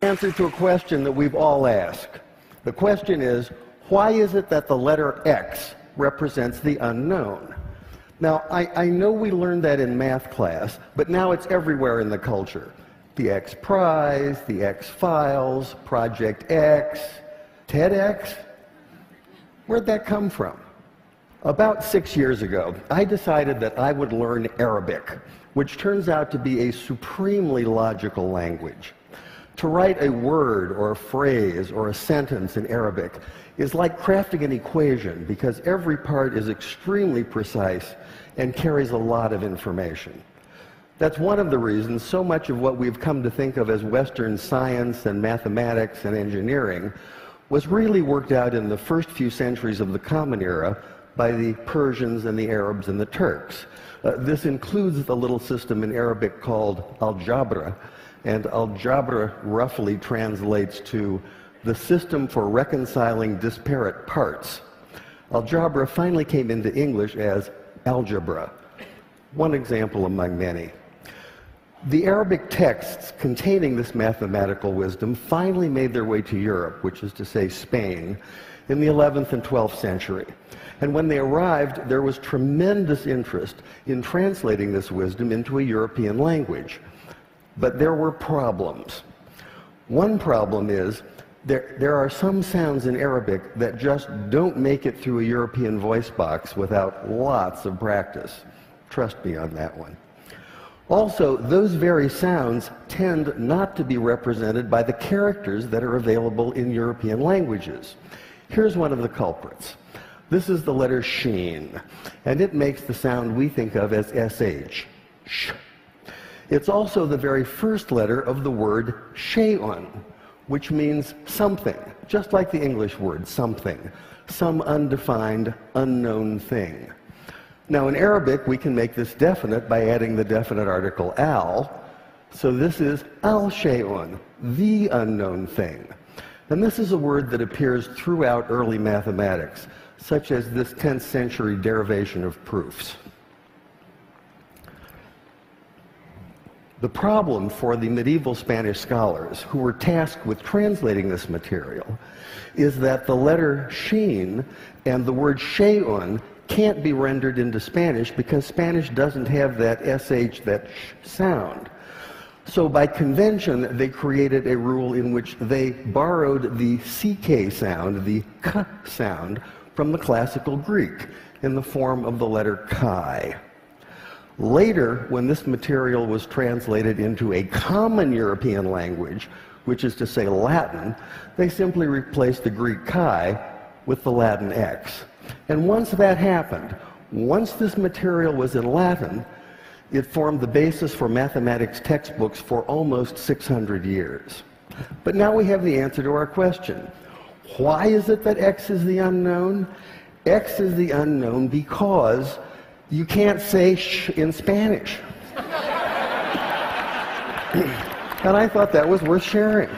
Answer to a question that we've all asked. The question is, why is it that the letter X represents the unknown? Now, I know we learned that in math class, but now it's everywhere in the culture. The X Prize, the X Files, Project X, TEDx. Where'd that come from? About 6 years ago, I decided that I would learn Arabic, which turns out to be a supremely logical language. To write a word or a phrase or a sentence in Arabic is like crafting an equation because every part is extremely precise and carries a lot of information. That's one of the reasons so much of what we've come to think of as Western science and mathematics and engineering was really worked out in the first few centuries of the Common Era by the Persians and the Arabs and the Turks. This includes the little system in Arabic called algebra, and algebra roughly translates to the system for reconciling disparate parts. Algebra finally came into English as algebra, one example among many. The Arabic texts containing this mathematical wisdom finally made their way to Europe, which is to say Spain, in the 11th and 12th century. And when they arrived, there was tremendous interest in translating this wisdom into a European language. But there were problems. One problem is there are some sounds in Arabic that just don't make it through a European voice box without lots of practice. Trust me on that one. Also, those very sounds tend not to be represented by the characters that are available in European languages. Here's one of the culprits. This is the letter sheen, and it makes the sound we think of as sh. Sh. It's also the very first letter of the word shay'un, which means something, just like the English word something, some undefined, unknown thing. Now, in Arabic, we can make this definite by adding the definite article al, so this is al-shay'un, the unknown thing. And this is a word that appears throughout early mathematics, such as this 10th century derivation of proofs. The problem for the medieval Spanish scholars who were tasked with translating this material is that the letter sheen and the word shay'un can't be rendered into Spanish because Spanish doesn't have that sh, that sh sound. So by convention, they created a rule in which they borrowed the ck sound, the k sound, from the classical Greek in the form of the letter chi. Later, when this material was translated into a common European language, which is to say Latin, they simply replaced the Greek chi with the Latin x. And once that happened, once this material was in Latin, it formed the basis for mathematics textbooks for almost 600 years. But now we have the answer to our question. Why is it that X is the unknown? X is the unknown because you can't say sh in Spanish. And I thought that was worth sharing.